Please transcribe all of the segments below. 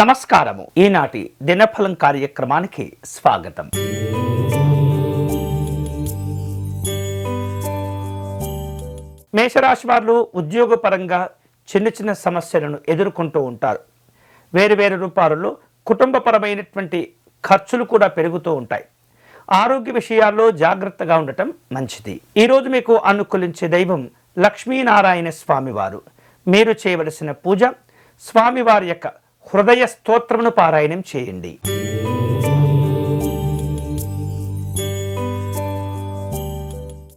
నమస్కారము. ఈనాటి దినఫలం కార్యక్రమానికి స్వాగతం. మేషరాశి వారు ఉద్యోగపరంగా చిన్న సమస్యలను ఎదుర్కొంటూ ఉంటారు. వేరు రూపాలలో కుటుంబపరమైనటువంటి ఖర్చులు కూడా పెరుగుతూ ఉంటాయి. ఆరోగ్య విషయాల్లో జాగ్రత్తగా ఉండటం మంచిది. ఈరోజు మీకు అనుకూలించే దైవం లక్ష్మీనారాయణ స్వామివారు. మీరు చేయవలసిన పూజ స్వామివారి యొక్క హృదయ స్తోత్రమును పారాయణం చేయండి.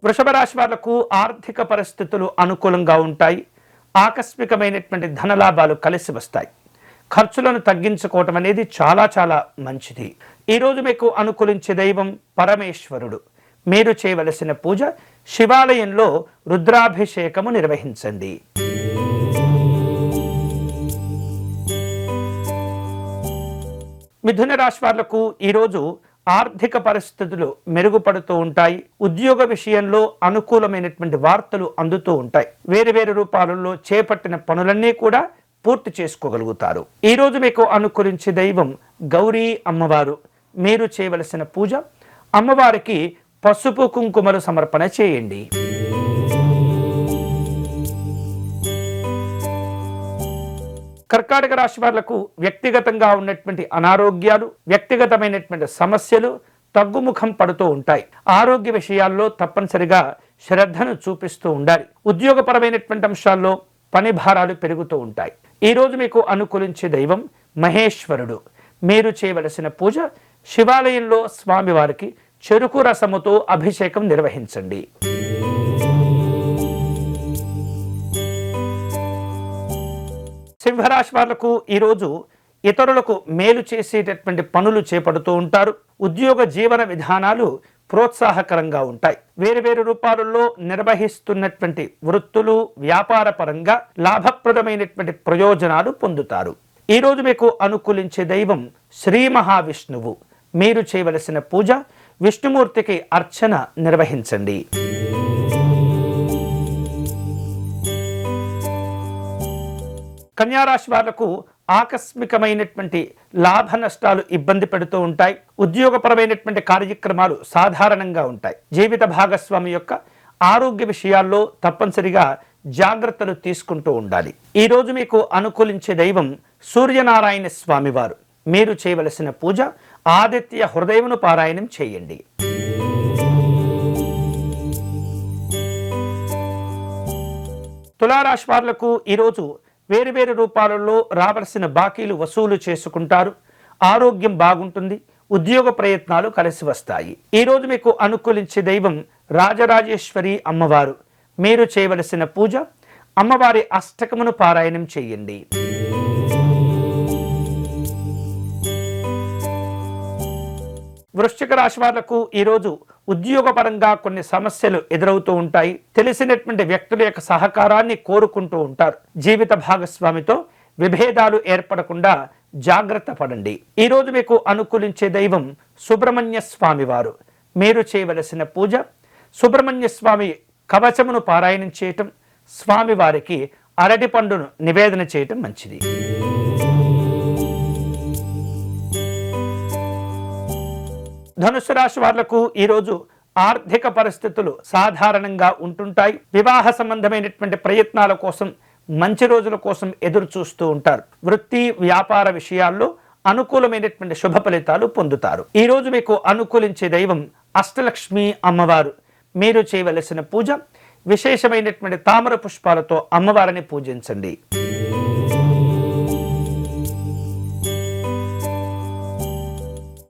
వృషభ రాశి వాళ్లకు ఆర్థిక పరిస్థితులు అనుకూలంగా ఉంటాయి. ఆకస్మికమైనటువంటి ధనలాభాలు కలిసి వస్తాయి. ఖర్చులను తగ్గించుకోవటం అనేది చాలా మంచిది. ఈరోజు మీకు అనుకూలించే దైవం పరమేశ్వరుడు. మీరు చేయవలసిన పూజ శివాలయంలో రుద్రాభిషేకము నిర్వహించండి. మిథున రాశి వాళ్లకు ఈరోజు ఆర్థిక పరిస్థితులు మెరుగుపడుతూ ఉంటాయి. ఉద్యోగ విషయంలో అనుకూలమైనటువంటి వార్తలు అందుతూ ఉంటాయి. వేరు రూపాలలో చేపట్టిన పనులన్నీ కూడా పూర్తి చేసుకోగలుగుతారు. ఈరోజు మీకు అనుకూలించే దైవం గౌరీ అమ్మవారు. మీరు చేయవలసిన పూజ అమ్మవారికి పసుపు కుంకుమలు సమర్పణ చేయండి. కర్కాటక రాశి వాళ్లకు వ్యక్తిగతంగా ఉన్నటువంటి అనారోగ్యాలు, వ్యక్తిగతమైనటువంటి సమస్యలు తగ్గుముఖం పడుతూ ఉంటాయి. ఆరోగ్య విషయాల్లో తప్పనిసరిగా శ్రద్ధను చూపిస్తూ ఉండాలి. ఉద్యోగపరమైనటువంటి అంశాల్లో పని భారాలు పెరుగుతూ ఉంటాయి. ఈరోజు మీకు అనుకూలించే దైవం మహేశ్వరుడు. మీరు చేయవలసిన పూజ శివాలయంలో స్వామివారికి చెరుకు రసముతో అభిషేకం నిర్వహించండి. సింహరాశి వాళ్లకు ఈరోజు ఇతరులకు మేలు చేసేటటువంటి పనులు చేపడుతూ ఉంటారు. ఉద్యోగ జీవన విధానాలు ప్రోత్సాహకరంగా ఉంటాయి. వేరు రూపాలలో నిర్వహిస్తున్నటువంటి వృత్తులు వ్యాపార పరంగా లాభప్రదమైనటువంటి ప్రయోజనాలు పొందుతారు. ఈరోజు మీకు అనుకూలించే దైవం శ్రీ మహావిష్ణువు. మీరు చేయవలసిన పూజ విష్ణుమూర్తికి అర్చన నిర్వహించండి. కన్యారాశి వాళ్లకు ఆకస్మికమైనటువంటి లాభ నష్టాలు ఇబ్బంది పెడుతూ ఉంటాయి. ఉద్యోగపరమైనటువంటి కార్యక్రమాలు సాధారణంగా ఉంటాయి. జీవిత భాగస్వామి యొక్క ఆరోగ్య విషయాల్లో తప్పనిసరిగా జాగ్రత్తలు తీసుకుంటూ ఉండాలి. ఈరోజు మీకు అనుకూలించే దైవం సూర్యనారాయణ స్వామివారు. మీరు చేయవలసిన పూజ ఆదిత్య హృదయమును పారాయణం చేయండి. తులారాశి వాళ్లకు ఈరోజు వేరు రూపాలలో రావాల్సిన బాకీలు వసూలు చేసుకుంటారు. ఆరోగ్యం బాగుంటుంది. ఉద్యోగ ప్రయత్నాలు కలిసి వస్తాయి. ఈరోజు మీకు అనుకూలించే దైవం రాజరాజేశ్వరి అమ్మవారు. మీరు చేయవలసిన పూజ అమ్మవారి అష్టకమును పారాయణం చేయండి. వృశ్చిక రాశి వాళ్లకు ఈరోజు ఉద్యోగపరంగా కొన్ని సమస్యలు ఎదురవుతూ ఉంటాయి. తెలిసినటువంటి వ్యక్తుల యొక్క సహకారాన్ని కోరుకుంటూ ఉంటారు. జీవిత భాగస్వామితో విభేదాలు ఏర్పడకుండా జాగ్రత్త పడండి. ఈరోజు మీకు అనుకూలించే దైవం సుబ్రహ్మణ్య స్వామి వారు. మీరు చేయవలసిన పూజ సుబ్రహ్మణ్య స్వామి కవచమును పారాయణం చేయటం, స్వామివారికి అరటి పండును నివేదన చేయటం మంచిది. ధనుసు రాశి వాళ్లకు ఈరోజు ఆర్థిక పరిస్థితులు సాధారణంగా ఉంటుంటాయి. వివాహ సంబంధమైనటువంటి ప్రయత్నాల కోసం మంచి రోజుల కోసం ఎదురు చూస్తూ ఉంటారు. వృత్తి వ్యాపార విషయాల్లో అనుకూలమైనటువంటి శుభ ఫలితాలు పొందుతారు. ఈరోజు మీకు అనుకూలించే దైవం అష్టలక్ష్మి అమ్మవారు. మీరు చేయవలసిన పూజ విశేషమైనటువంటి తామర పుష్పాలతో అమ్మవారిని పూజించండి.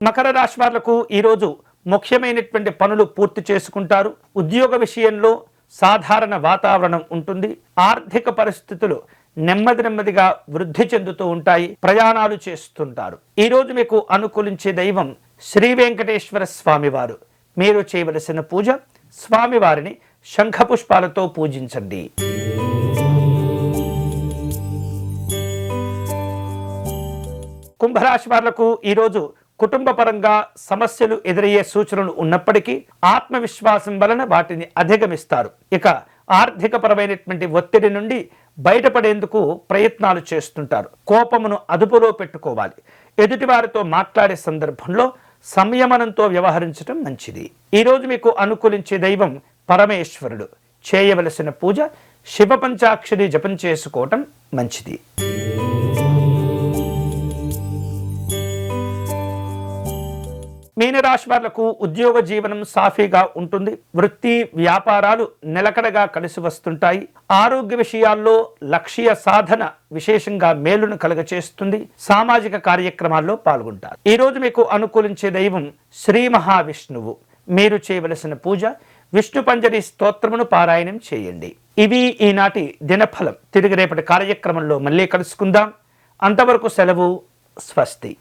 మకర రాశి వాళ్లకు ఈరోజు ముఖ్యమైనటువంటి పనులు పూర్తి చేసుకుంటారు. ఉద్యోగ విషయంలో సాధారణ వాతావరణం ఉంటుంది. ఆర్థిక పరిస్థితులు నెమ్మదిగా వృద్ధి చెందుతూ ఉంటాయి. ప్రయాణాలు చేస్తుంటారు. ఈరోజు మీకు అనుకూలించే దైవం శ్రీ వెంకటేశ్వర స్వామివారు. మీరు చేయవలసిన పూజ స్వామివారిని శంఖ పుష్పాలతో పూజించండి. కుంభరాశి వాళ్లకు ఈరోజు కుటుంబ పరంగా సమస్యలు ఎదురయ్యే సూచనలు ఉన్నప్పటికీ ఆత్మవిశ్వాసం వలన వాటిని అధిగమిస్తారు. ఇక ఆర్థిక పరమైనటువంటి ఒత్తిడి నుండి బయటపడేందుకు ప్రయత్నాలు చేస్తుంటారు. కోపమును అదుపులో పెట్టుకోవాలి. ఎదుటివారితో మాట్లాడే సందర్భంలో సంయమనంతో వ్యవహరించడం మంచిది. ఈరోజు మీకు అనుకూలించే దైవం పరమేశ్వరుడు. చేయవలసిన పూజ శివ పంచాక్షరి జపం చేసుకోవటం మంచిది. మీనరాశి వాళ్లకు ఉద్యోగ జీవనం సాఫీగా ఉంటుంది. వృత్తి వ్యాపారాలు నిలకడగా కలిసి వస్తుంటాయి. ఆరోగ్య విషయాల్లో లక్ష్య సాధన విశేషంగా మేలును కలుగచేస్తుంది. సామాజిక కార్యక్రమాల్లో పాల్గొంటారు. ఈ రోజు మీకు అనుకూలించే దైవం శ్రీ మహావిష్ణువు. మీరు చేయవలసిన పూజ విష్ణు పంజరి స్తోత్రమును పారాయణం చేయండి. ఇవి ఈనాటి దినఫలం. తిరిగి రేపటి కార్యక్రమంలో మళ్ళీ కలుసుకుందాం. అంతవరకు సెలవు. స్వస్తి.